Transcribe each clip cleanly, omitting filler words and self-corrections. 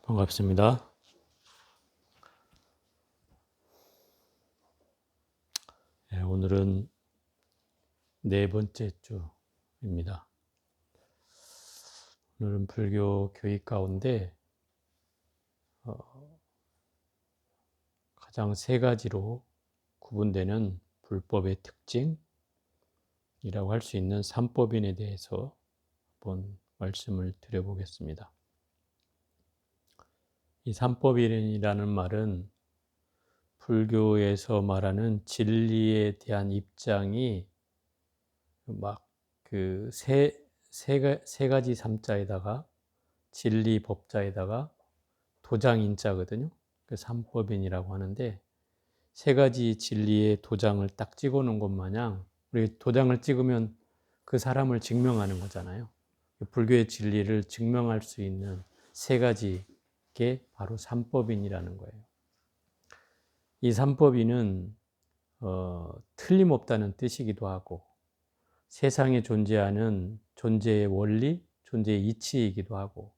반갑습니다. 오늘은 네 번째 주입니다. 오늘은 불교 교익 가운데 가장 세 가지로 구분되는 불법의 특징이라고 할 수 있는 삼법인에 대해서 한번 말씀을 드려보겠습니다. 이 삼법인이라는 말은 불교에서 말하는 진리에 대한 입장이 막 그 세 가지 삼자에다가 진리 법자에다가 도장 인자거든요. 그 삼법인이라고 하는데 세 가지 진리의 도장을 딱 찍어 놓은 것 마냥 우리 도장을 찍으면 그 사람을 증명하는 거잖아요. 불교의 진리를 증명할 수 있는 세 가지 게 바로 삼법인이라는 거예요. 이 삼법인은 틀림없다는 뜻이기도 하고 세상에 존재하는 존재의 원리, 존재의 이치이기도 하고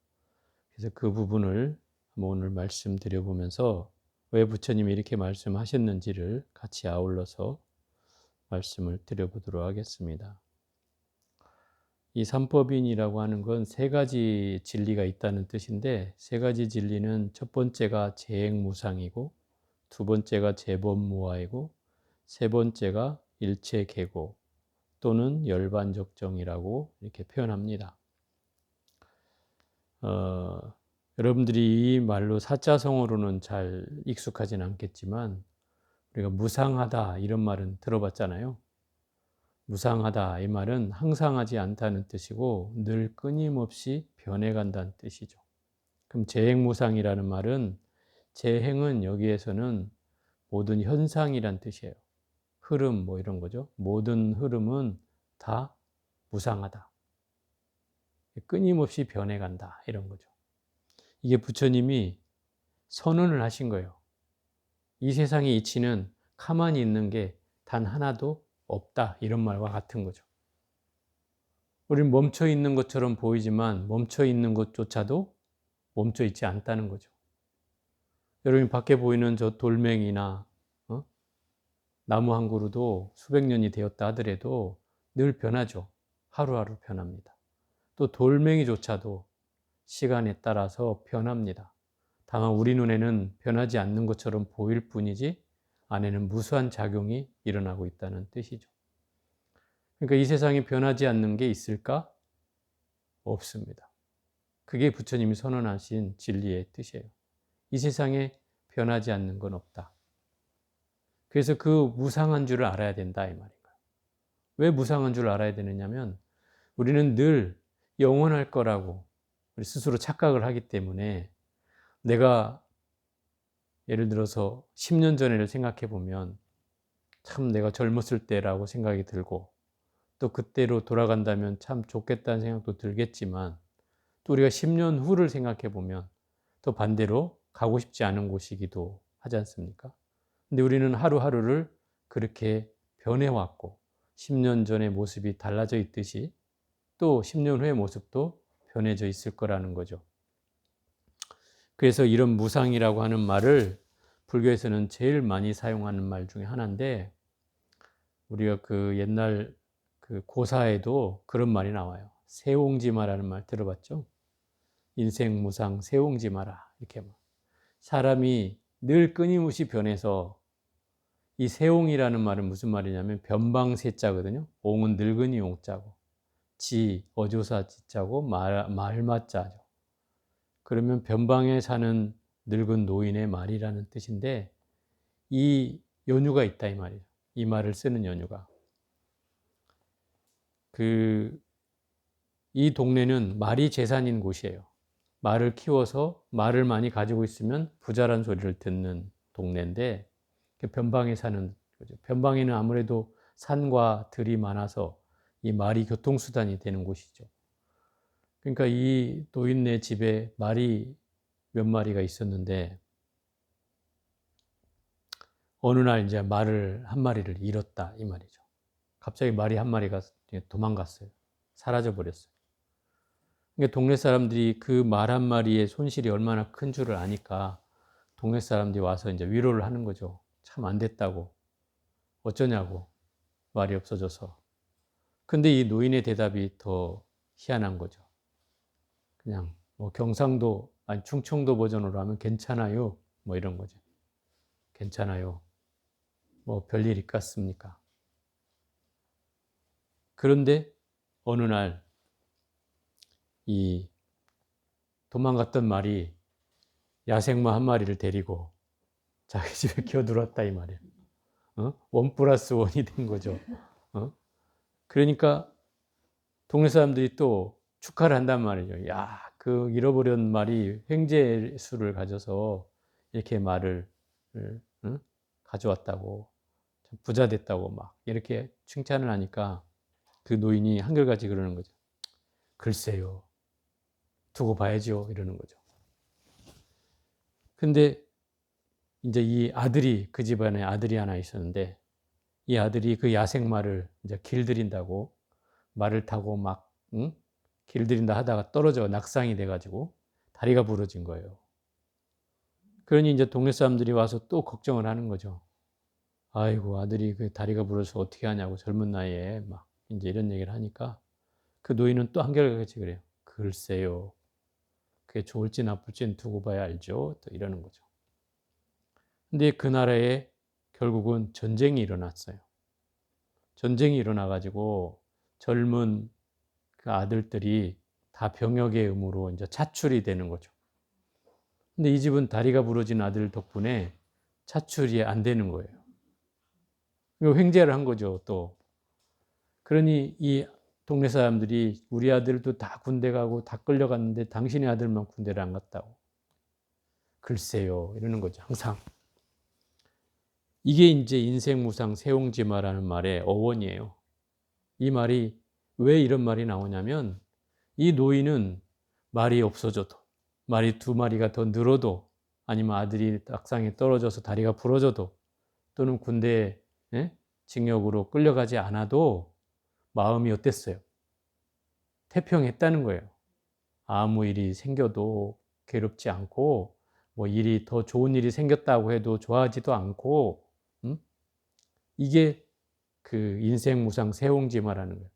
그래서 그 부분을 오늘 말씀드려보면서 왜 부처님이 이렇게 말씀하셨는지를 같이 아울러서 말씀을 드려보도록 하겠습니다. 이 삼법인이라고 하는 건 세 가지 진리가 있다는 뜻인데 세 가지 진리는 첫 번째가 재행무상이고 두 번째가 재범무화이고 세 번째가 일체계고 또는 열반적정이라고 이렇게 표현합니다. 여러분들이 이 말로 사자성어로는 잘 익숙하진 않겠지만 우리가 무상하다 이런 말은 들어봤잖아요. 무상하다 이 말은 항상하지 않다는 뜻이고 늘 끊임없이 변해간다는 뜻이죠. 그럼 재행무상이라는 말은 재행은 여기에서는 모든 현상이란 뜻이에요. 흐름 뭐 이런 거죠. 모든 흐름은 다 무상하다. 끊임없이 변해간다 이런 거죠. 이게 부처님이 선언을 하신 거예요. 이 세상의 이치는 가만히 있는 게 단 하나도 없다 이런 말과 같은 거죠. 우리는 멈춰 있는 것처럼 보이지만 멈춰 있는 것조차도 멈춰 있지 않다는 거죠. 여러분 밖에 보이는 저 돌멩이나 나무 한 그루도 수백 년이 되었다 하더라도 늘 변하죠. 하루하루 변합니다. 또 돌멩이조차도 시간에 따라서 변합니다. 다만 우리 눈에는 변하지 않는 것처럼 보일 뿐이지 안에는 무수한 작용이 일어나고 있다는 뜻이죠. 그러니까 이 세상에 변하지 않는 게 있을까? 없습니다. 그게 부처님이 선언하신 진리의 뜻이에요. 이 세상에 변하지 않는 건 없다. 그래서 그 무상한 줄을 알아야 된다 이 말인가요. 왜 무상한 줄을 알아야 되느냐면 우리는 늘 영원할 거라고 우리 스스로 착각을 하기 때문에 내가 예를 들어서 10년 전을 생각해 보면 참 내가 젊었을 때라고 생각이 들고 또 그때로 돌아간다면 참 좋겠다는 생각도 들겠지만 또 우리가 10년 후를 생각해 보면 또 반대로 가고 싶지 않은 곳이기도 하지 않습니까? 근데 우리는 하루하루를 그렇게 변해왔고 10년 전의 모습이 달라져 있듯이 또 10년 후의 모습도 변해져 있을 거라는 거죠. 그래서 이런 무상이라고 하는 말을 불교에서는 제일 많이 사용하는 말 중에 하나인데 우리가 그 옛날 그 고사에도 그런 말이 나와요. 세옹지마라는 말 들어봤죠? 인생 무상 세옹지마라 이렇게 사람이 늘 끊임없이 변해서 이 세옹이라는 말은 무슨 말이냐면 변방세자거든요. 옹은 늙은이 옹자고 지 어조사 지자고 말마자죠. 그러면 변방에 사는 늙은 노인의 말이라는 뜻인데 이 연유가 있다 이 말이에요. 이 말을 쓰는 연유가. 이 동네는 말이 재산인 곳이에요. 말을 키워서 말을 많이 가지고 있으면 부자란 소리를 듣는 동네인데 변방에 사는 거죠. 변방에는 아무래도 산과 들이 많아서 이 말이 교통수단이 되는 곳이죠. 그러니까 이 노인네 집에 말이 몇 마리가 있었는데 어느 날 이제 말을 한 마리를 잃었다 이 말이죠. 갑자기 말이 한 마리가 도망갔어요. 사라져 버렸어요. 그러니까 동네 사람들이 그 말 한마디의 손실이 얼마나 큰 줄을 아니까 동네 사람들이 와서 이제 위로를 하는 거죠. 참 안 됐다고. 어쩌냐고. 말이 없어져서. 근데 이 노인의 대답이 더 희한한 거죠. 그냥 뭐 경상도, 아니 충청도 버전으로 하면 괜찮아요. 뭐 이런 거죠. 괜찮아요. 뭐 별일 있겠습니까? 그런데 어느 날 이 도망갔던 말이 야생마 한 마리를 데리고 자기 집에 기어들었다 이 말이에요. 원 플러스 원이 된 거죠. 그러니까 동네 사람들이 또 축하를 한단 말이죠. 야, 그 잃어버린 말이 횡재수를 가져서 이렇게 말을 가져왔다고, 부자 됐다고 막 이렇게 칭찬을 하니까 그 노인이 한결같이 그러는 거죠. 글쎄요, 두고 봐야죠 이러는 거죠. 근데 이제 이 아들이, 그 집안에 아들이 하나 있었는데 이 아들이 그 야생마를 이제 길들인다고 말을 타고 막 길들인다 하다가 떨어져 낙상이 돼가지고 다리가 부러진 거예요. 그러니 이제 동네 사람들이 와서 또 걱정을 하는 거죠. 아이고, 아들이 그 다리가 부러져서 어떻게 하냐고 젊은 나이에 막 이제 이런 얘기를 하니까 그 노인은 또 한결같이 그래요. 글쎄요, 그게 좋을지 나쁠지는 두고 봐야 알죠. 또 이러는 거죠. 근데 그 나라에 결국은 전쟁이 일어났어요. 전쟁이 일어나가지고 젊은 그 아들들이 다 병역의 의무로 이제 차출이 되는 거죠. 근데 이 집은 다리가 부러진 아들 덕분에 차출이 안 되는 거예요. 이거 횡재를 한 거죠, 또. 그러니 이 동네 사람들이 우리 아들도 다 군대 가고 다 끌려갔는데 당신의 아들만 군대를 안 갔다고. 글쎄요, 이러는 거죠, 항상. 이게 이제 인생무상 세옹지마라는 말의 어원이에요. 이 말이 왜 이런 말이 나오냐면 이 노인은 말이 없어져도, 말이 두 마리가 더 늘어도, 아니면 아들이 낙상에 떨어져서 다리가 부러져도, 또는 군대에 징역으로 끌려가지 않아도 마음이 어땠어요? 태평했다는 거예요. 아무 일이 생겨도 괴롭지 않고, 뭐 일이 더 좋은 일이 생겼다고 해도 좋아하지도 않고, 이게 그 인생무상 세옹지마라는 거예요.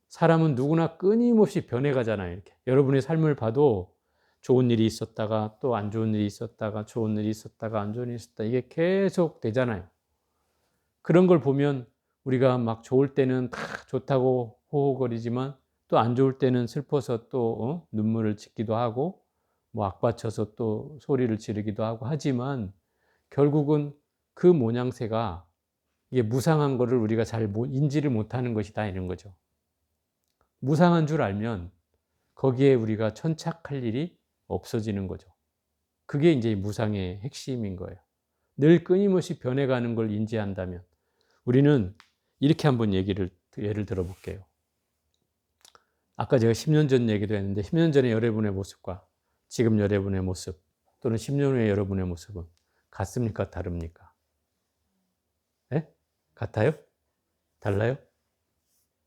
사람은 누구나 끊임없이 변해가잖아요. 이렇게 여러분의 삶을 봐도 좋은 일이 있었다가 또 안 좋은 일이 있었다가 좋은 일이 있었다가 안 좋은 일이 있었다, 이게 계속 되잖아요. 그런 걸 보면 우리가 막 좋을 때는 다 좋다고 호호거리지만 또 안 좋을 때는 슬퍼서 또 눈물을 짓기도 하고 뭐 악받쳐서 또 소리를 지르기도 하고 하지만 결국은 그 모양새가 이게 무상한 거를 우리가 잘 인지를 못하는 것이다 이런 거죠. 무상한 줄 알면 거기에 우리가 천착할 일이 없어지는 거죠. 그게 이제 무상의 핵심인 거예요. 늘 끊임없이 변해가는 걸 인지한다면 우리는 이렇게 한번 예를 들어볼게요. 아까 제가 10년 전 얘기도 했는데 10년 전에 여러분의 모습과 지금 여러분의 모습 또는 10년 후의 여러분의 모습은 같습니까? 다릅니까? 네? 같아요? 달라요?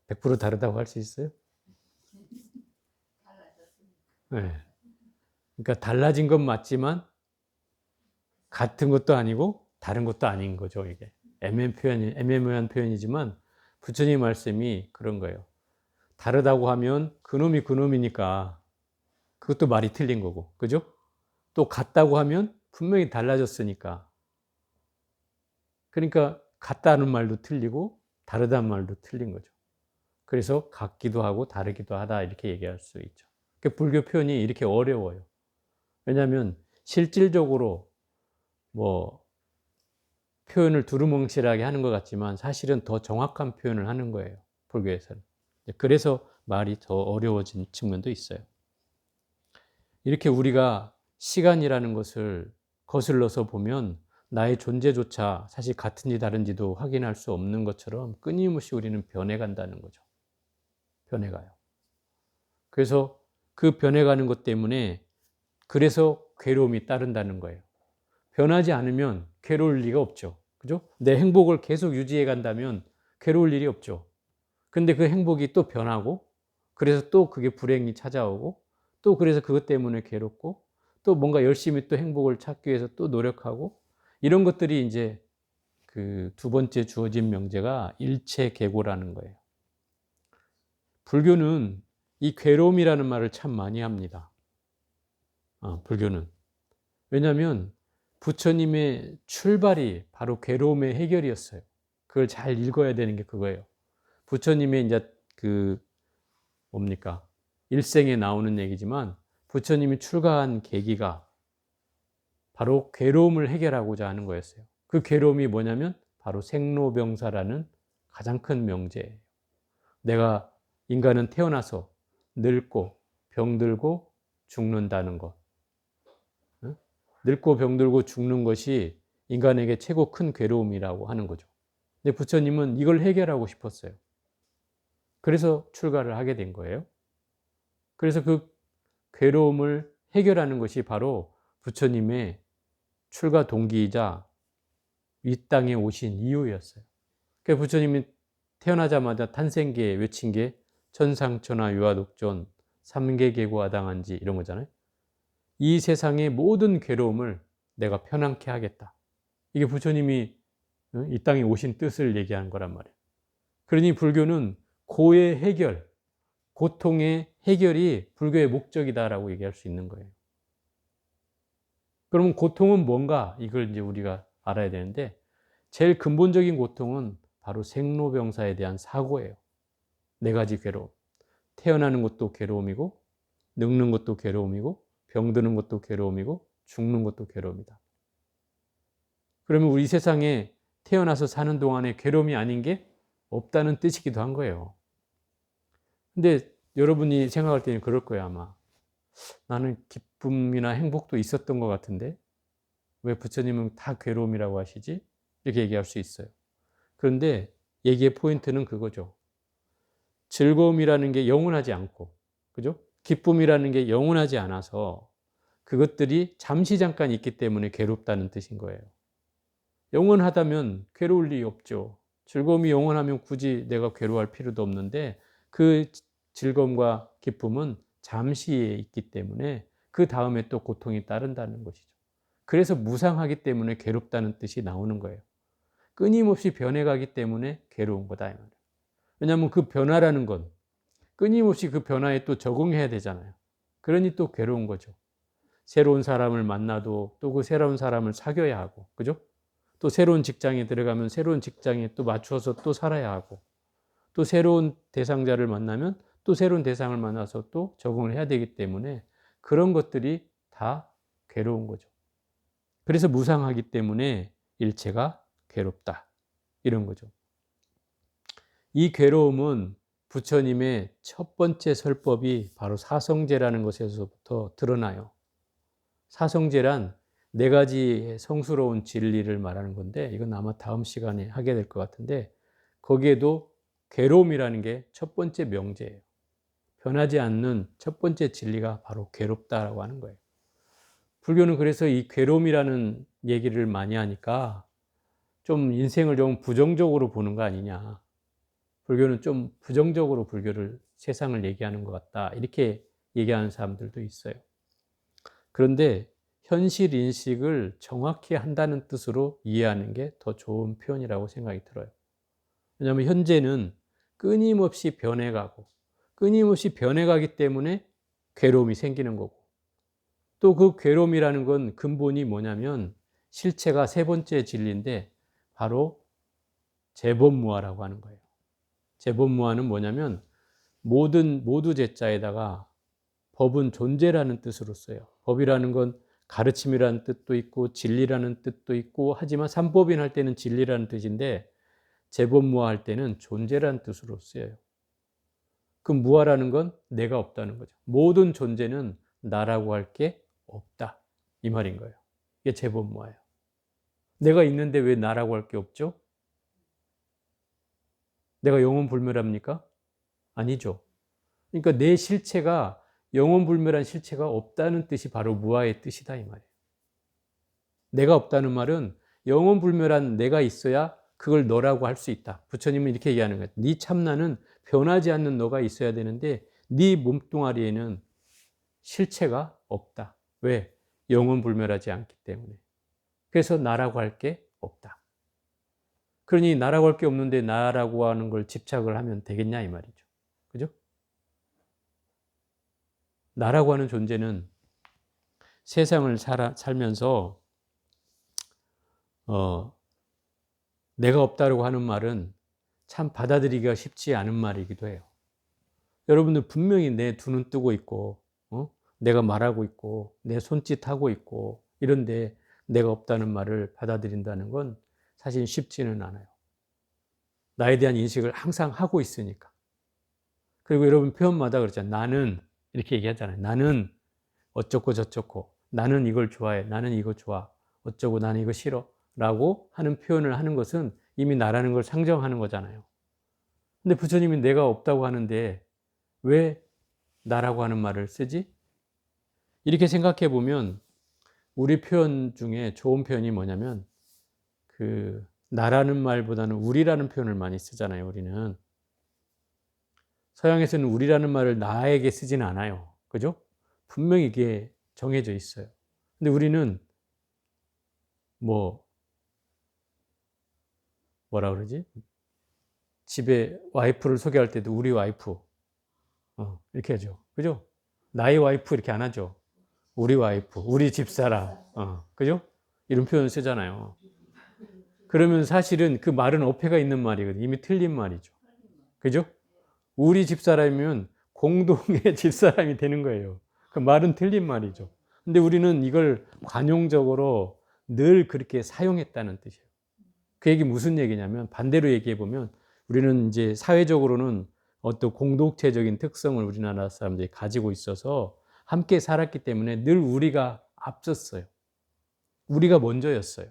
100% 다르다고 할 수 있어요? 네. 그러니까 달라진 건 맞지만 같은 것도 아니고 다른 것도 아닌 거죠. 이게 애매모호한 표현이지만 부처님 말씀이 그런 거예요. 다르다고 하면 그놈이 그놈이니까 그것도 말이 틀린 거고, 그죠? 또 같다고 하면 분명히 달라졌으니까. 그러니까 같다는 말도 틀리고 다르다는 말도 틀린 거죠. 그래서 같기도 하고 다르기도 하다 이렇게 얘기할 수 있죠. 불교 표현이 이렇게 어려워요. 왜냐하면 실질적으로 뭐 표현을 두루뭉실하게 하는 것 같지만 사실은 더 정확한 표현을 하는 거예요. 불교에서는. 그래서 말이 더 어려워진 측면도 있어요. 이렇게 우리가 시간이라는 것을 거슬러서 보면 나의 존재조차 사실 같은지 다른지도 확인할 수 없는 것처럼 끊임없이 우리는 변해간다는 거죠. 변해가요. 그래서 그 변해가는 것 때문에 그래서 괴로움이 따른다는 거예요. 변하지 않으면 괴로울 리가 없죠. 그죠? 내 행복을 계속 유지해 간다면 괴로울 일이 없죠. 근데 그 행복이 또 변하고 그래서 또 그게 불행이 찾아오고 또 그래서 그것 때문에 괴롭고 또 뭔가 열심히 또 행복을 찾기 위해서 또 노력하고 이런 것들이 이제 그 두 번째 주어진 명제가 일체계고라는 거예요. 불교는 이 괴로움이라는 말을 참 많이 합니다. 불교는. 왜냐하면 부처님의 출발이 바로 괴로움의 해결이었어요. 그걸 잘 읽어야 되는 게 그거예요. 부처님의 이제 그 뭡니까? 일생에 나오는 얘기지만 부처님이 출가한 계기가 바로 괴로움을 해결하고자 하는 거였어요. 그 괴로움이 뭐냐면 바로 생로병사라는 가장 큰 명제예요. 내가 인간은 태어나서 늙고 병들고 죽는다는 것. 늙고 병들고 죽는 것이 인간에게 최고 큰 괴로움이라고 하는 거죠. 근데 부처님은 이걸 해결하고 싶었어요. 그래서 출가를 하게 된 거예요. 그래서 그 괴로움을 해결하는 것이 바로 부처님의 출가 동기이자 이 땅에 오신 이유였어요. 그러니까 부처님이 태어나자마자 탄생기에 외친 게 천상천하 유아독존 삼계계고아당한지 이런 거잖아요. 이 세상의 모든 괴로움을 내가 편안케 하겠다. 이게 부처님이 이 땅에 오신 뜻을 얘기하는 거란 말이에요. 그러니 불교는 고의 해결, 고통의 해결이 불교의 목적이다라고 얘기할 수 있는 거예요. 그러면 고통은 뭔가? 이걸 이제 우리가 알아야 되는데 제일 근본적인 고통은 바로 생로병사에 대한 사고예요. 네 가지 괴로움. 태어나는 것도 괴로움이고 늙는 것도 괴로움이고 병드는 것도 괴로움이고 죽는 것도 괴로움이다. 그러면 우리 세상에 태어나서 사는 동안에 괴로움이 아닌 게 없다는 뜻이기도 한 거예요. 근데 여러분이 생각할 때는 그럴 거예요, 아마. 나는 기쁨이나 행복도 있었던 것 같은데 왜 부처님은 다 괴로움이라고 하시지? 이렇게 얘기할 수 있어요. 그런데 얘기의 포인트는 그거죠. 즐거움이라는 게 영원하지 않고, 그죠? 기쁨이라는 게 영원하지 않아서 그것들이 잠시 잠깐 있기 때문에 괴롭다는 뜻인 거예요. 영원하다면 괴로울 일이 없죠. 즐거움이 영원하면 굳이 내가 괴로워할 필요도 없는데 그 즐거움과 기쁨은 잠시에 있기 때문에 그 다음에 또 고통이 따른다는 것이죠. 그래서 무상하기 때문에 괴롭다는 뜻이 나오는 거예요. 끊임없이 변해가기 때문에 괴로운 거다 이 말이에요. 왜냐하면 그 변화라는 건 끊임없이 그 변화에 또 적응해야 되잖아요. 그러니 또 괴로운 거죠. 새로운 사람을 만나도 또 그 새로운 사람을 사귀어야 하고, 그죠? 또 새로운 직장에 들어가면 새로운 직장에 또 맞춰서 또 살아야 하고, 또 새로운 대상자를 만나면 또 새로운 대상을 만나서 또 적응을 해야 되기 때문에 그런 것들이 다 괴로운 거죠. 그래서 무상하기 때문에 일체가 괴롭다. 이런 거죠. 이 괴로움은 부처님의 첫 번째 설법이 바로 사성제라는 것에서부터 드러나요. 사성제란 네 가지의 성스러운 진리를 말하는 건데 이건 아마 다음 시간에 하게 될 것 같은데 거기에도 괴로움이라는 게 첫 번째 명제예요. 변하지 않는 첫 번째 진리가 바로 괴롭다라고 하는 거예요. 불교는 그래서 이 괴로움이라는 얘기를 많이 하니까 좀 인생을 좀 부정적으로 보는 거 아니냐. 불교는 좀 부정적으로 불교를 세상을 얘기하는 것 같다. 이렇게 얘기하는 사람들도 있어요. 그런데 현실 인식을 정확히 한다는 뜻으로 이해하는 게 더 좋은 표현이라고 생각이 들어요. 왜냐하면 현재는 끊임없이 변해가고 끊임없이 변해가기 때문에 괴로움이 생기는 거고 또 그 괴로움이라는 건 근본이 뭐냐면 실체가 세 번째 진리인데 바로 재범무아라고 하는 거예요. 재범무아는 뭐냐면 모두 제자에다가 법은 존재라는 뜻으로 써요. 법이라는 건 가르침이라는 뜻도 있고 진리라는 뜻도 있고 하지만 삼법인 할 때는 진리라는 뜻인데 재범무아 할 때는 존재라는 뜻으로 쓰여요. 그 무아라는 건 내가 없다는 거죠. 모든 존재는 나라고 할 게 없다. 이 말인 거예요. 이게 재범무아예요. 내가 있는데 왜 나라고 할 게 없죠? 내가 영원불멸합니까? 아니죠. 그러니까 내 실체가 영원불멸한 실체가 없다는 뜻이 바로 무아의 뜻이다 이 말이에요. 내가 없다는 말은 영원불멸한 내가 있어야 그걸 너라고 할 수 있다. 부처님은 이렇게 얘기하는 거예요. 네 참나는 변하지 않는 너가 있어야 되는데 네 몸뚱아리에는 실체가 없다. 왜? 영원 불멸하지 않기 때문에. 그래서 나라고 할 게 없다. 그러니 나라고 할 게 없는데 나라고 하는 걸 집착을 하면 되겠냐 이 말이죠. 그죠? 나라고 하는 존재는 세상을 살면서 내가 없다고 하는 말은 참 받아들이기가 쉽지 않은 말이기도 해요. 여러분들 분명히 내 두 눈 뜨고 있고 내가 말하고 있고 내 손짓하고 있고 이런데 내가 없다는 말을 받아들인다는 건 사실 쉽지는 않아요. 나에 대한 인식을 항상 하고 있으니까. 그리고 여러분 표현마다 그렇잖아요. 나는 이렇게 얘기하잖아요. 나는 어쩌고 저쩌고 나는 이걸 좋아해. 나는 이거 좋아. 어쩌고 나는 이거 싫어. 라고 하는 표현을 하는 것은 이미 나라는 걸 상정하는 거잖아요. 근데 부처님이 내가 없다고 하는데 왜 나라고 하는 말을 쓰지? 이렇게 생각해 보면 우리 표현 중에 좋은 표현이 뭐냐면 나라는 말보다는 우리라는 표현을 많이 쓰잖아요. 우리는 서양에서는 우리라는 말을 나에게 쓰지는 않아요. 그죠? 분명히 이게 정해져 있어요. 근데 우리는 뭐라 그러지? 집에 와이프를 소개할 때도 우리 와이프 이렇게 하죠. 그죠? 나의 와이프 이렇게 안 하죠. 우리 와이프, 우리 집사람, 그죠? 이런 표현을 쓰잖아요. 그러면 사실은 그 말은 어폐가 있는 말이거든요. 이미 틀린 말이죠. 그죠? 우리 집사람이면 공동의 집사람이 되는 거예요. 그 말은 틀린 말이죠. 근데 우리는 이걸 관용적으로 늘 그렇게 사용했다는 뜻이에요. 그 얘기 무슨 얘기냐면 반대로 얘기해 보면 우리는 이제 사회적으로는 어떤 공동체적인 특성을 우리나라 사람들이 가지고 있어서 함께 살았기 때문에 늘 우리가 앞섰어요. 우리가 먼저였어요.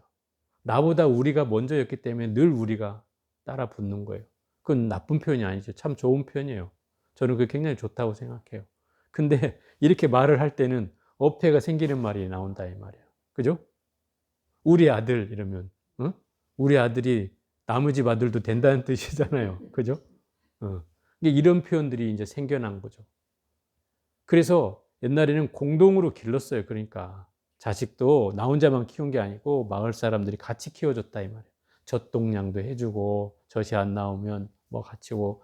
나보다 우리가 먼저였기 때문에 늘 우리가 따라 붙는 거예요. 그건 나쁜 표현이 아니죠. 참 좋은 표현이에요. 저는 그게 굉장히 좋다고 생각해요. 근데 이렇게 말을 할 때는 어폐가 생기는 말이 나온다 이 말이에요. 그죠? 우리 아들 이러면 우리 아들이 남의 집 아들도 된다는 뜻이잖아요. 그죠? 이런 표현들이 이제 생겨난 거죠. 그래서 옛날에는 공동으로 길렀어요. 그러니까 자식도 나 혼자만 키운 게 아니고 마을 사람들이 같이 키워줬다 이 말이에요. 젖동량도 해주고 젖이 안 나오면 뭐 같이 오고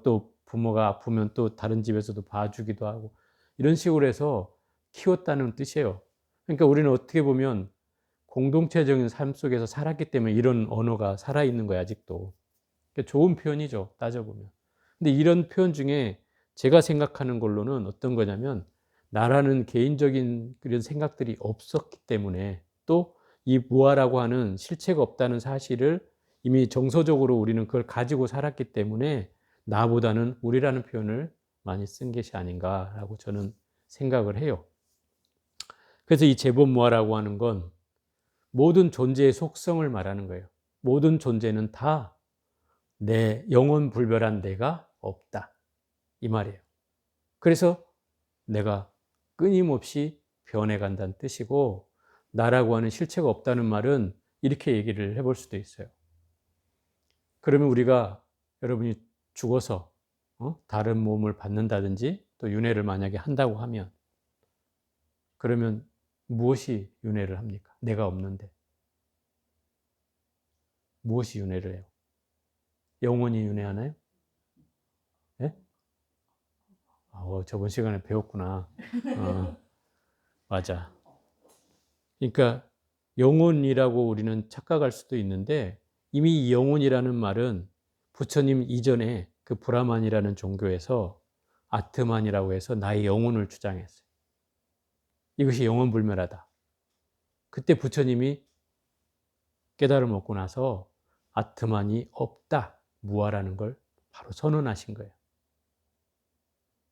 또 부모가 아프면 또 다른 집에서도 봐주기도 하고 이런 식으로 해서 키웠다는 뜻이에요. 그러니까 우리는 어떻게 보면 공동체적인 삶 속에서 살았기 때문에 이런 언어가 살아있는 거예요, 아직도. 그러니까 좋은 표현이죠, 따져보면. 근데 이런 표현 중에 제가 생각하는 걸로는 어떤 거냐면 나라는 개인적인 그런 생각들이 없었기 때문에 또 이 무아라고 하는 실체가 없다는 사실을 이미 정서적으로 우리는 그걸 가지고 살았기 때문에 나보다는 우리라는 표현을 많이 쓴 것이 아닌가라고 저는 생각을 해요. 그래서 이 제법무아라고 하는 건 모든 존재의 속성을 말하는 거예요. 모든 존재는 다 내 영원 불별한 내가 없다. 이 말이에요. 그래서 내가 끊임없이 변해간다는 뜻이고 나라고 하는 실체가 없다는 말은 이렇게 얘기를 해볼 수도 있어요. 그러면 우리가 여러분이 죽어서 다른 몸을 받는다든지 또 윤회를 만약에 한다고 하면 그러면 무엇이 윤회를 합니까? 내가 없는데. 무엇이 윤회를 해요? 영혼이 윤회하나요? 네? 저번 시간에 배웠구나. 맞아. 그러니까 영혼이라고 우리는 착각할 수도 있는데 이미 이 영혼이라는 말은 부처님 이전에 그 브라만이라는 종교에서 아트만이라고 해서 나의 영혼을 주장했어요. 이것이 영혼불멸하다. 그때 부처님이 깨달음을 얻고 나서 아트만이 없다, 무아라는 걸 바로 선언하신 거예요.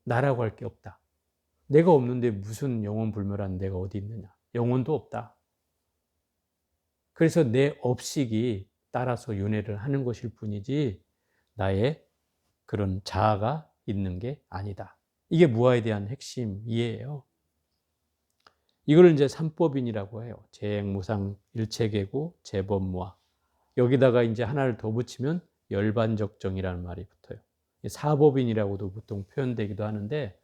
나라고 할 게 없다. 내가 없는데 무슨 영혼불멸한 내가 어디 있느냐. 영혼도 없다. 그래서 내 업식이 따라서 윤회를 하는 것일 뿐이지 나의 그런 자아가 있는 게 아니다. 이게 무아에 대한 핵심 이해예요. 이걸 이제 삼법인이라고 해요. 재행무상 일체계고 재법무아. 여기다가 이제 하나를 더 붙이면 열반적정이라는 말이 붙어요. 사법인이라고도 보통 표현되기도 하는데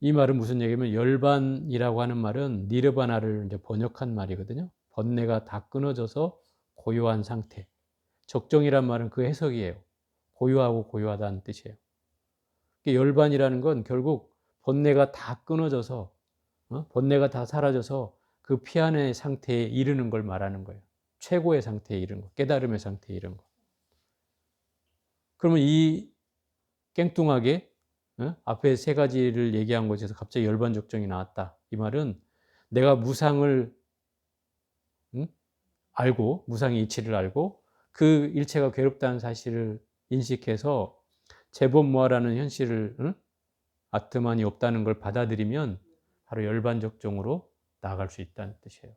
이 말은 무슨 얘기냐면 열반이라고 하는 말은 니르바나를 이제 번역한 말이거든요. 번뇌가 다 끊어져서 고요한 상태. 적정이란 말은 그 해석이에요. 고요하고 고요하다는 뜻이에요. 열반이라는 건 결국 번뇌가 다 끊어져서 번뇌가 다 사라져서 그 피안의 상태에 이르는 걸 말하는 거예요. 최고의 상태에 이르는 거, 깨달음의 상태에 이르는 거. 그러면 이 깽뚱하게 앞에 세 가지를 얘기한 곳에서 갑자기 열반적정이 나왔다. 이 말은 내가 무상을 알고, 무상의 이치를 알고 그 일체가 괴롭다는 사실을 인식해서 제법모아라는 현실을 아트만이 없다는 걸 받아들이면 바로 열반적정으로 나아갈 수 있다는 뜻이에요.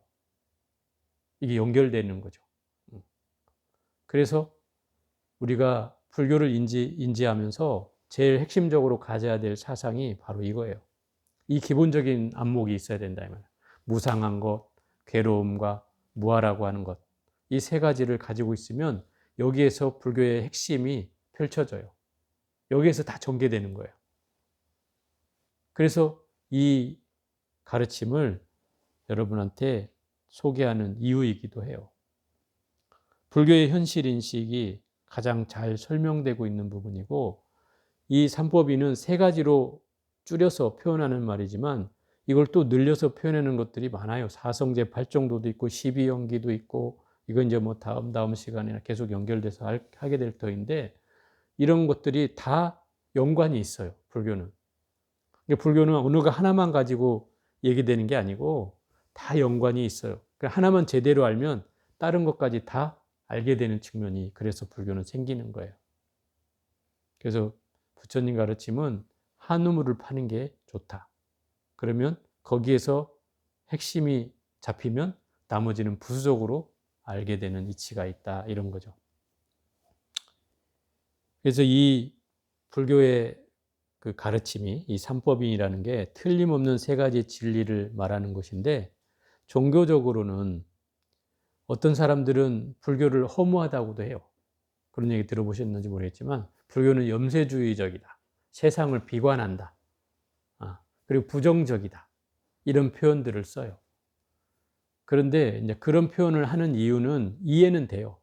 이게 연결되는 거죠. 그래서 우리가 불교를 인지하면서 제일 핵심적으로 가져야 될 사상이 바로 이거예요. 이 기본적인 안목이 있어야 된다 이 말이에요. 무상한 것, 괴로움과 무아라고 하는 것, 이 세 가지를 가지고 있으면 여기에서 불교의 핵심이 펼쳐져요. 여기에서 다 전개되는 거예요. 그래서 이 가르침을 여러분한테 소개하는 이유이기도 해요. 불교의 현실 인식이 가장 잘 설명되고 있는 부분이고, 이 삼법인은 세 가지로 줄여서 표현하는 말이지만 이걸 또 늘려서 표현하는 것들이 많아요. 사성제 8정도도 있고 12연기도 있고, 이건 이제 뭐 다음 시간에 계속 연결돼서 하게 될 터인데, 이런 것들이 다 연관이 있어요. 불교는. 불교는 어느 거 하나만 가지고 얘기되는 게 아니고 다 연관이 있어요. 하나만 제대로 알면 다른 것까지 다 알게 되는 측면이, 그래서 불교는 생기는 거예요. 그래서 부처님 가르침은 한우물을 파는 게 좋다. 그러면 거기에서 핵심이 잡히면 나머지는 부수적으로 알게 되는 이치가 있다, 이런 거죠. 그래서 이 불교의 그 가르침이, 이 삼법인이라는 게 틀림없는 세 가지 진리를 말하는 것인데, 종교적으로는 어떤 사람들은 불교를 허무하다고도 해요. 그런 얘기 들어보셨는지 모르겠지만 불교는 염세주의적이다, 세상을 비관한다, 그리고 부정적이다, 이런 표현들을 써요. 그런데 이제 그런 표현을 하는 이유는 이해는 돼요.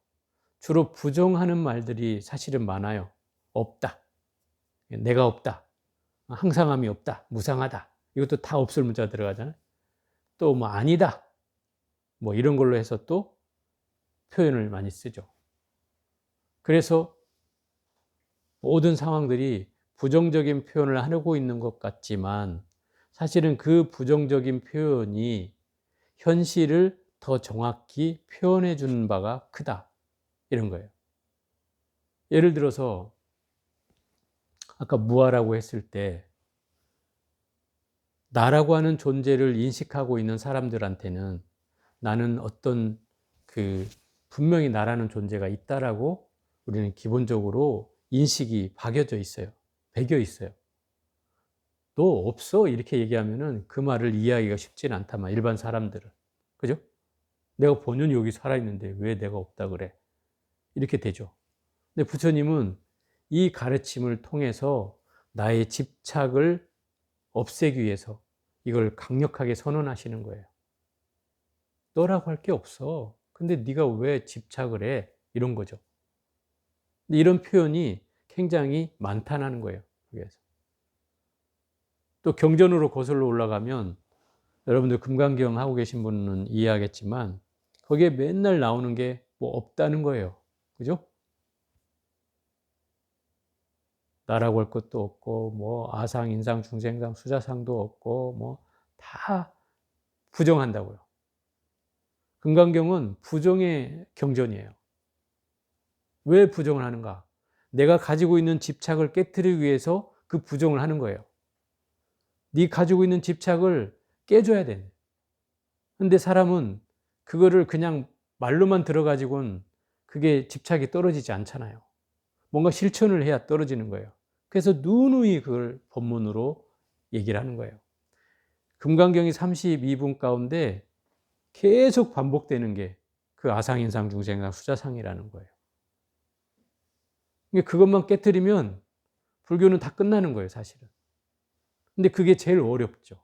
주로 부정하는 말들이 사실은 많아요. 없다, 내가 없다, 항상함이 없다, 무상하다, 이것도 다 없을 문자 들어가잖아요. 또 뭐 아니다, 뭐 이런 걸로 해서 또 표현을 많이 쓰죠. 그래서 모든 상황들이 부정적인 표현을 하고 있는 것 같지만 사실은 그 부정적인 표현이 현실을 더 정확히 표현해 주는 바가 크다, 이런 거예요. 예를 들어서 아까 무아라고 했을 때 나라고 하는 존재를 인식하고 있는 사람들한테는 나는 어떤 분명히 나라는 존재가 있다라고 우리는 기본적으로 인식이 박여져 있어요. 배겨 있어요. 너 없어? 이렇게 얘기하면은 그 말을 이해하기가 쉽지는 않다만, 일반 사람들은. 그죠? 내가 본연히 여기 살아있는데 왜 내가 없다 그래? 이렇게 되죠. 근데 부처님은 이 가르침을 통해서 나의 집착을 없애기 위해서 이걸 강력하게 선언하시는 거예요. 너라고 할 게 없어. 근데 네가 왜 집착을 해? 이런 거죠. 근데 이런 표현이 굉장히 많다는 거예요. 그래서 또 경전으로 거슬러 올라가면 여러분들 금강경 하고 계신 분은 이해하겠지만 거기에 맨날 나오는 게 뭐 없다는 거예요. 그죠? 나라고 할 것도 없고 뭐 아상, 인상, 중생상, 수자상도 없고 뭐 다 부정한다고요. 금강경은 부정의 경전이에요. 왜 부정을 하는가? 내가 가지고 있는 집착을 깨트리기 위해서 그 부정을 하는 거예요. 네 가지고 있는 집착을 깨줘야 돼. 근데 사람은 그거를 그냥 말로만 들어가지고는 그게 집착이 떨어지지 않잖아요. 뭔가 실천을 해야 떨어지는 거예요. 그래서 누누이 그걸 법문으로 얘기를 하는 거예요. 금강경이 32분 가운데 계속 반복되는 게 그 아상인상 중생상 수자상이라는 거예요. 그것만 깨트리면 불교는 다 끝나는 거예요, 사실은. 근데 그게 제일 어렵죠.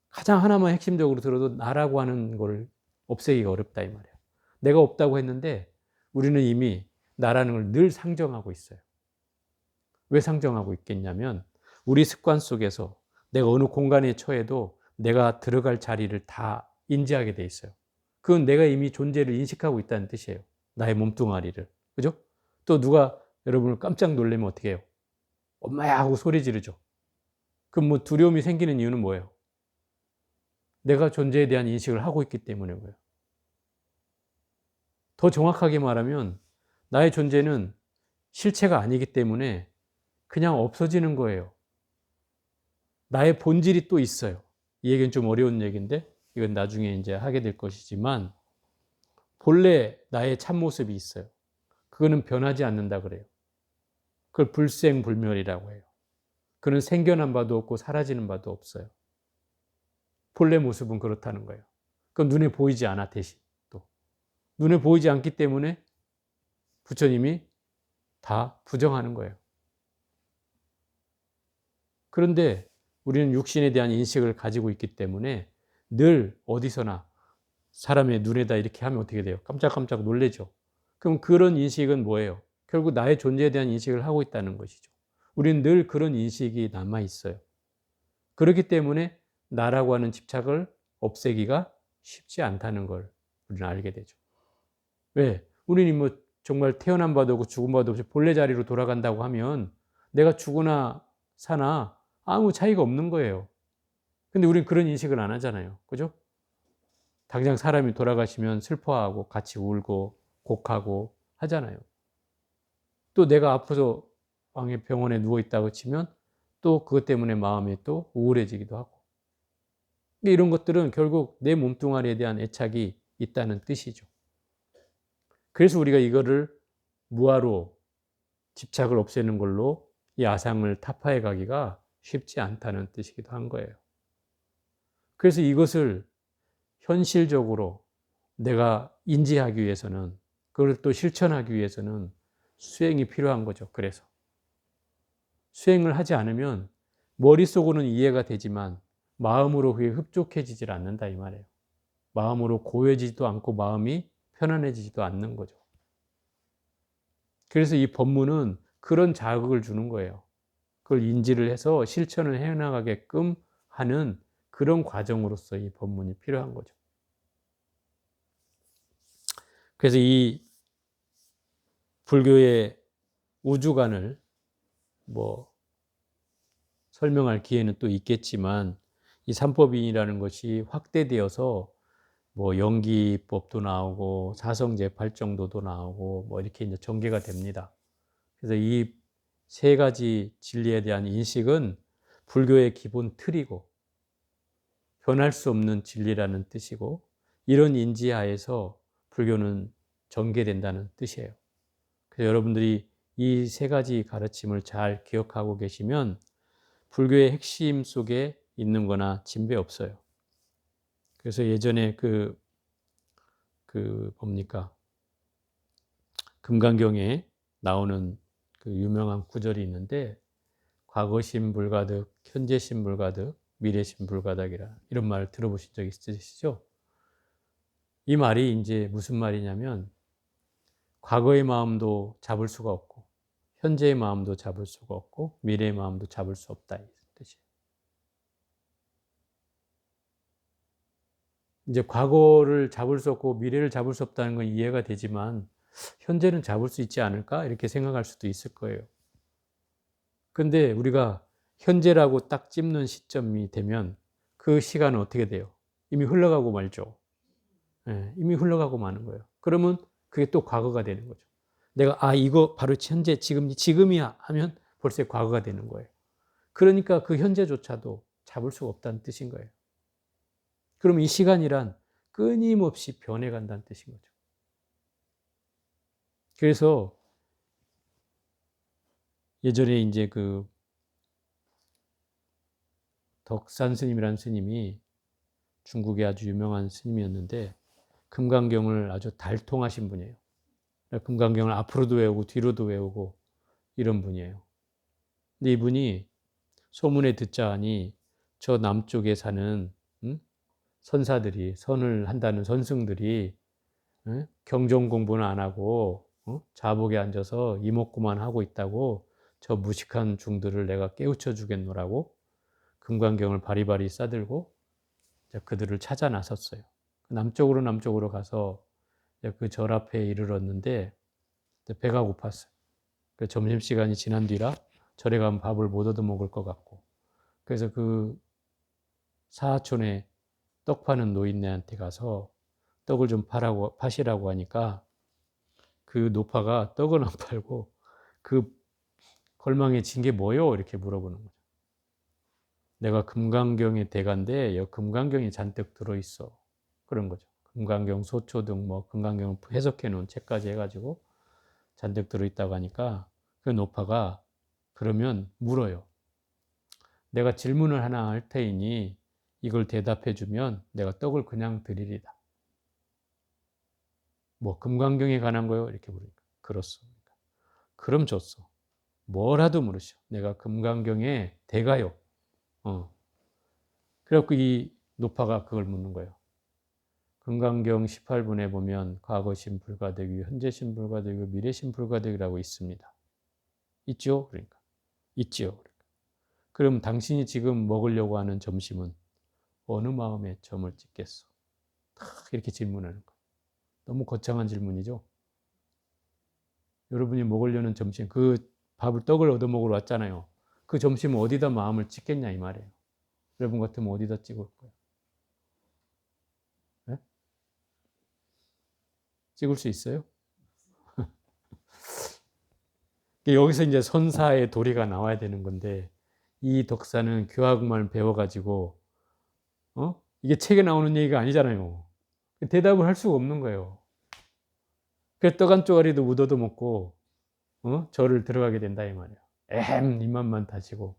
가장 하나만 핵심적으로 들어도 나라고 하는 걸 없애기가 어렵다 이 말이에요. 내가 없다고 했는데 우리는 이미 나라는 걸 늘 상정하고 있어요. 왜 상정하고 있겠냐면 우리 습관 속에서 내가 어느 공간에 처해도 내가 들어갈 자리를 다 인지하게 돼 있어요. 그건 내가 이미 존재를 인식하고 있다는 뜻이에요. 나의 몸뚱아리를. 그죠? 또 누가 여러분을 깜짝 놀라면 어떻게 해요? 엄마야 하고 소리 지르죠. 그럼 뭐 두려움이 생기는 이유는 뭐예요? 내가 존재에 대한 인식을 하고 있기 때문이고요. 더 정확하게 말하면 나의 존재는 실체가 아니기 때문에 그냥 없어지는 거예요. 나의 본질이 또 있어요. 이 얘기는 좀 어려운 얘기인데 이건 나중에 이제 하게 될 것이지만 본래 나의 참모습이 있어요. 그거는 변하지 않는다 그래요. 그걸 불생불멸이라고 해요. 그는 생겨난 바도 없고 사라지는 바도 없어요. 본래 모습은 그렇다는 거예요. 그건 눈에 보이지 않아 대신 또. 눈에 보이지 않기 때문에 부처님이 다 부정하는 거예요. 그런데 우리는 육신에 대한 인식을 가지고 있기 때문에 늘 어디서나 사람의 눈에다 이렇게 하면 어떻게 돼요? 깜짝깜짝 놀래죠. 그럼 그런 인식은 뭐예요? 결국 나의 존재에 대한 인식을 하고 있다는 것이죠. 우리는 늘 그런 인식이 남아 있어요. 그렇기 때문에 나라고 하는 집착을 없애기가 쉽지 않다는 걸 우리는 알게 되죠. 왜? 우리는 뭐 정말 태어난 바도 없고 죽은 바도 없이 본래 자리로 돌아간다고 하면 내가 죽으나 사나 아무 차이가 없는 거예요. 근데 우리는 그런 인식을 안 하잖아요. 그죠? 당장 사람이 돌아가시면 슬퍼하고 같이 울고 곡하고 하잖아요. 또 내가 아파서 방에 병원에 누워 있다고 치면 또 그것 때문에 마음이 또 우울해지기도 하고. 이런 것들은 결국 내 몸뚱아리에 대한 애착이 있다는 뜻이죠. 그래서 우리가 이거를 무아로 집착을 없애는 걸로 이 아상을 타파해 가기가 쉽지 않다는 뜻이기도 한 거예요. 그래서 이것을 현실적으로 내가 인지하기 위해서는 그걸 또 실천하기 위해서는 수행이 필요한 거죠. 그래서 수행을 하지 않으면 머릿속으로는 이해가 되지만 마음으로 그게 흡족해지질 않는다 이 말이에요. 마음으로 고요해지지도 않고 마음이 편안해지지도 않는 거죠. 그래서 이 법문은 그런 자극을 주는 거예요. 그걸 인지를 해서 실천을 해나가게끔 하는 그런 과정으로서 이 법문이 필요한 거죠. 그래서 이 불교의 우주관을 뭐 설명할 기회는 또 있겠지만 이 삼법인이라는 것이 확대되어서 뭐 연기법도 나오고 사성제팔정도도 나오고 뭐 이렇게 이제 전개가 됩니다. 그래서 이 세 가지 진리에 대한 인식은 불교의 기본 틀이고 변할 수 없는 진리라는 뜻이고 이런 인지하에서 불교는 전개된다는 뜻이에요. 그래서 여러분들이 이 세 가지 가르침을 잘 기억하고 계시면 불교의 핵심 속에 있는 거나 진배 없어요. 그래서 예전에 뭡니까? 금강경에 나오는 그 유명한 구절이 있는데 과거심 불가득, 현재심 불가득, 미래심 불가닥이라 이런 말 들어보신 적 있으시죠? 이 말이 이제 무슨 말이냐면 과거의 마음도 잡을 수가 없고 현재의 마음도 잡을 수가 없고 미래의 마음도 잡을 수 없다 이 뜻이에요. 이제 과거를 잡을 수 없고 미래를 잡을 수 없다는 건 이해가 되지만 현재는 잡을 수 있지 않을까? 이렇게 생각할 수도 있을 거예요. 근데 우리가 현재라고 딱 찝는 시점이 되면 그 시간은 어떻게 돼요? 이미 흘러가고 말죠. 예, 이미 흘러가고 마는 거예요. 그러면 그게 또 과거가 되는 거죠. 내가 이거 바로 현재 지금이야 하면 벌써 과거가 되는 거예요. 그러니까 그 현재조차도 잡을 수가 없다는 뜻인 거예요. 그럼 이 시간이란 끊임없이 변해간다는 뜻인 거죠. 그래서 예전에 이제 그 덕산 스님이라는 스님이 중국의 아주 유명한 스님이었는데 금강경을 아주 달통하신 분이에요. 금강경을 앞으로도 외우고 뒤로도 외우고 이런 분이에요. 근데 이분이 소문에 듣자 하니 저 남쪽에 사는 선사들이, 선을 한다는 선승들이 경전 공부는 안 하고 자복에 앉아서 이목구만 하고 있다고 저 무식한 중들을 내가 깨우쳐 주겠노라고 금강경을 바리바리 싸들고 그들을 찾아 나섰어요. 남쪽으로 가서 그 절 앞에 이르렀는데 배가 고팠어요. 점심시간이 지난 뒤라 절에 가면 밥을 못 얻어먹을 것 같고, 그래서 그 사하촌에 떡 파는 노인네한테 가서 떡을 좀 파시라고 하니까 그 노파가 떡을 안 팔고 그 걸망에 진 게 뭐요? 이렇게 물어보는 거죠. 내가 금강경의 대가인데 여기 금강경이 잔뜩 들어있어. 그런 거죠. 금강경 소초 등 뭐 금강경을 해석해 놓은 책까지 해가지고 잔뜩 들어있다고 하니까 그 노파가 그러면 물어요. 내가 질문을 하나 할 테이니 이걸 대답해 주면 내가 떡을 그냥 드리리다. 뭐 금강경에 관한 거요? 이렇게 물으니까 그렇습니까? 그럼 줬어. 뭐라도 물으시오. 내가 금강경의 대가요. 그래갖고 이 노파가 그걸 묻는 거예요. 금강경 18분에 보면 과거신 불가득이, 현재신 불가득이고 미래신 불가득이라고 있습니다. 있죠? 그러니까 있지요. 그러니까. 그럼 당신이 지금 먹으려고 하는 점심은 어느 마음에 점을 찍겠소? 이렇게 질문하는 거예요. 너무 거창한 질문이죠. 여러분이 먹으려는 점심, 그 밥을 떡을 얻어 먹으러 왔잖아요. 그 점심은 어디다 마음을 찍겠냐 이 말이에요. 여러분 같으면 어디다 찍을 거예요? 네? 찍을 수 있어요? 여기서 이제 선사의 도리가 나와야 되는 건데, 이 덕사는 교학만 배워가지고 이게 책에 나오는 얘기가 아니잖아요. 대답을 할 수가 없는 거예요. 그래서 떡 한 쪼가리도 못 얻어먹고 절을 들어가게 된다 이 말이에요. 에헴 입맛만 다시고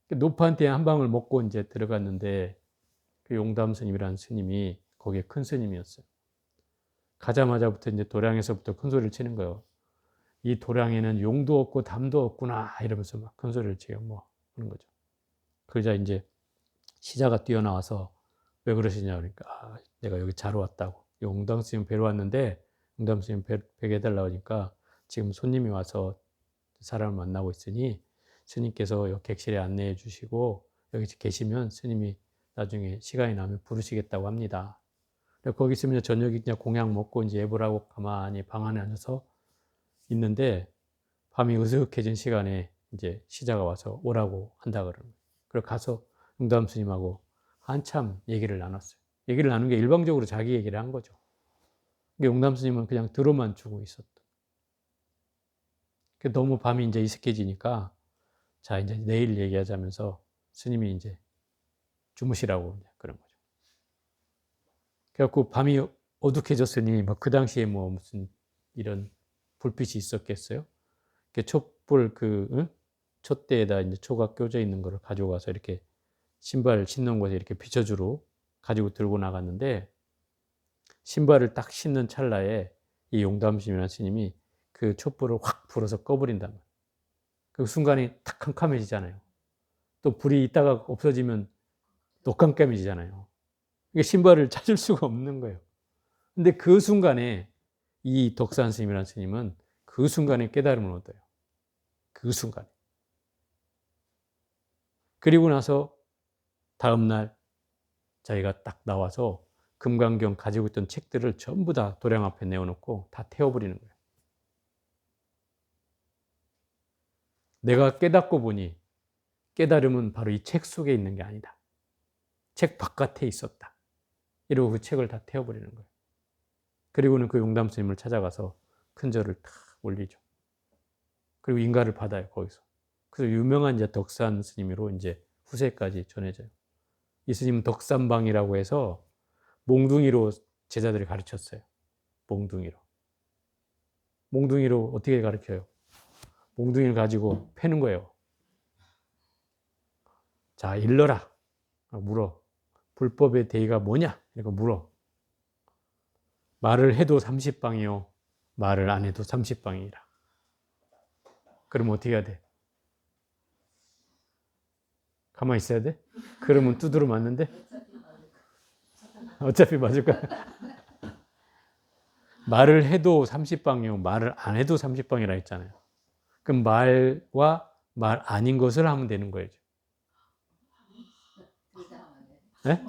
노파한테 한 방울 먹고 이제 들어갔는데 그 용담 스님이라는 스님이 거기에 큰 스님이었어요. 가자마자부터 이제 도량에서부터 큰 소리를 치는 거예요. 이 도량에는 용도 없고 담도 없구나 이러면서 막 큰 소리를 치고 뭐 그런 거죠. 그러자 이제 시자가 뛰어나와서 왜 그러시냐 그러니까 내가 여기 자러 왔다고. 용담 스님 뵈러 왔는데 용담 스님 뵈게 해달라고 하니까 지금 손님이 와서 사람을 만나고 있으니 스님께서 여기 객실에 안내해 주시고 여기 계시면 스님이 나중에 시간이 나면 부르시겠다고 합니다. 거기 있으면 저녁에 그냥 공약 먹고 이제 예불하고 가만히 방 안에 앉아서 있는데 밤이 으슥해진 시간에 이제 시자가 와서 오라고 한다 그러는 거예요. 그래서 가서 용담 스님하고 한참 얘기를 나눴어요. 얘기를 나눈 게 일방적으로 자기 얘기를 한 거죠. 용담 스님은 그냥 들어만 주고 있었던. 너무 밤이 이제 이슥해지니까 자 이제 내일 얘기하자면서 스님이 이제 주무시라고 그런 거죠. 그래갖고 밤이 어둑해졌으니 뭐 그 당시에 뭐 무슨 이런 불빛이 있었겠어요? 촛불 촛대에다 이제 초가 껴져 있는 거를 가져가서 이렇게 신발 신는 곳에 이렇게 비춰주러 가지고 들고 나갔는데 신발을 딱 신는 찰나에 이 용담스님이라는 스님이 그 촛불을 확 불어서 꺼버린단 말이에요. 그 순간이 탁 캄캄해지잖아요. 또 불이 있다가 없어지면 또 깜깜해지잖아요. 이게 신발을 찾을 수가 없는 거예요. 근데 그 순간에 이 덕산 스님이라는 스님은 그 순간에 깨달음을 얻어요. 그 순간에. 그리고 나서 다음날 자기가 딱 나와서 금강경 가지고 있던 책들을 전부 다 도량 앞에 내어놓고 다 태워버리는 거예요. 내가 깨닫고 보니 깨달음은 바로 이 책 속에 있는 게 아니다. 책 바깥에 있었다. 이러고 그 책을 다 태워버리는 거예요. 그리고는 그 용담 스님을 찾아가서 큰 절을 탁 올리죠. 그리고 인가를 받아요, 거기서. 그래서 유명한 이제 덕산 스님으로 이제 후세까지 전해져요. 이 스님은 덕산방이라고 해서 몽둥이로 제자들이 가르쳤어요. 몽둥이로. 몽둥이로 어떻게 가르쳐요? 몽둥이를 가지고 패는 거예요. 자, 일러라. 물어. 불법의 대의가 뭐냐? 이렇게 물어. 말을 해도 30방이요. 말을 안 해도 30방이라. 그럼 어떻게 해야 돼? 가만히 있어야 돼? 그러면 두드러 맞는데? 어차피 맞을 거야. 말을 해도 30방이고 말을 안 해도 30방이라 했잖아요. 그럼 말과 말 아닌 것을 하면 되는 거예요. 네?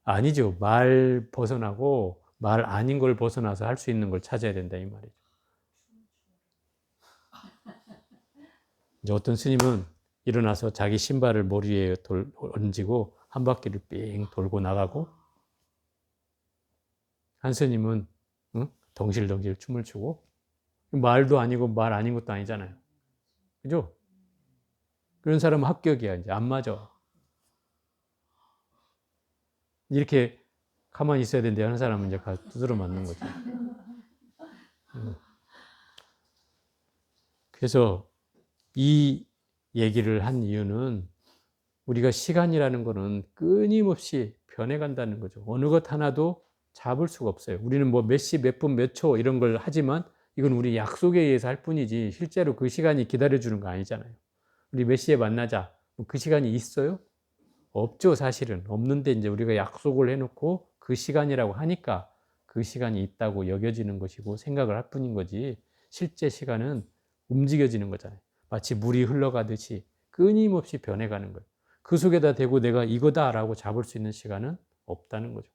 아니죠. 말 벗어나고 말 아닌 걸 벗어나서 할 수 있는 걸 찾아야 된다 이 말이죠. 이제 어떤 스님은 일어나서 자기 신발을 머리 위에 얹고 한 바퀴를 삥 돌고 나가고, 한 스님은 덩실덩실 춤을 추고, 말도 아니고 말 아닌 것도 아니잖아요. 그죠? 그런 사람은 합격이야. 이제 안 맞아. 이렇게 가만히 있어야 되는데 하는 사람은 이제 두드러 맞는 거죠. 그래서 이 얘기를 한 이유는 우리가 시간이라는 거는 끊임없이 변해간다는 거죠. 어느 것 하나도 잡을 수가 없어요. 우리는 뭐 몇 시, 몇 분, 몇 초 이런 걸 하지만 이건 우리 약속에 의해서 할 뿐이지 실제로 그 시간이 기다려주는 거 아니잖아요. 우리 몇 시에 만나자. 그 시간이 있어요? 없죠, 사실은. 없는데 이제 우리가 약속을 해놓고 그 시간이라고 하니까 그 시간이 있다고 여겨지는 것이고 생각을 할 뿐인 거지 실제 시간은 움직여지는 거잖아요. 마치 물이 흘러가듯이 끊임없이 변해가는 거예요. 그 속에다 대고 내가 이거다라고 잡을 수 있는 시간은 없다는 거죠.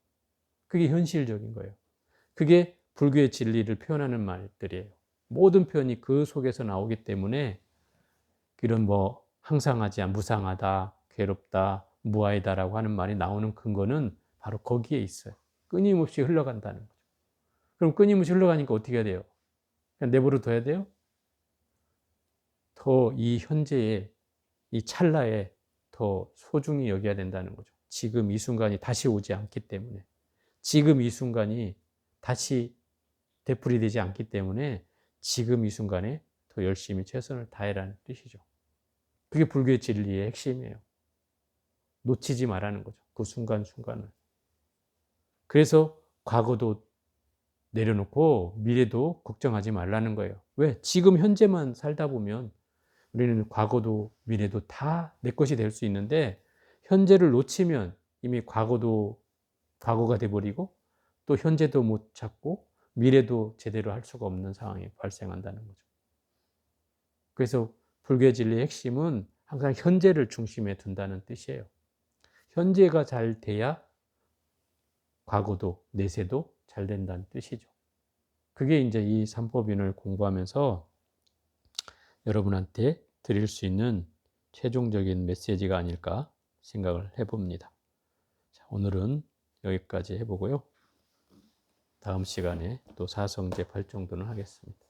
그게 현실적인 거예요. 그게 불교의 진리를 표현하는 말들이에요. 모든 표현이 그 속에서 나오기 때문에 이런 뭐 항상하지 않, 무상하다, 괴롭다, 무아이다라고 하는 말이 나오는 근거는 바로 거기에 있어요. 끊임없이 흘러간다는 거죠. 그럼 끊임없이 흘러가니까 어떻게 해야 돼요? 그냥 내버려 둬야 돼요? 더 이 현재의 이 찰나에 더 소중히 여겨야 된다는 거죠. 지금 이 순간이 다시 오지 않기 때문에, 지금 이 순간이 다시 되풀이되지 않기 때문에 지금 이 순간에 더 열심히 최선을 다해라는 뜻이죠. 그게 불교의 진리의 핵심이에요. 놓치지 말라는 거죠. 그 순간순간을. 그래서 과거도 내려놓고 미래도 걱정하지 말라는 거예요. 왜? 지금 현재만 살다 보면 우리는 과거도 미래도 다 내 것이 될 수 있는데 현재를 놓치면 이미 과거도 과거가 돼버리고 또 현재도 못 찾고 미래도 제대로 할 수가 없는 상황이 발생한다는 거죠. 그래서 불교의 진리의 핵심은 항상 현재를 중심에 둔다는 뜻이에요. 현재가 잘 돼야 과거도 내세도 잘 된다는 뜻이죠. 그게 이제 이 삼법인을 공부하면서 여러분한테 드릴 수 있는 최종적인 메시지가 아닐까 생각을 해봅니다. 자, 오늘은 여기까지 해보고요. 다음 시간에 또 사성제 8정도는 하겠습니다.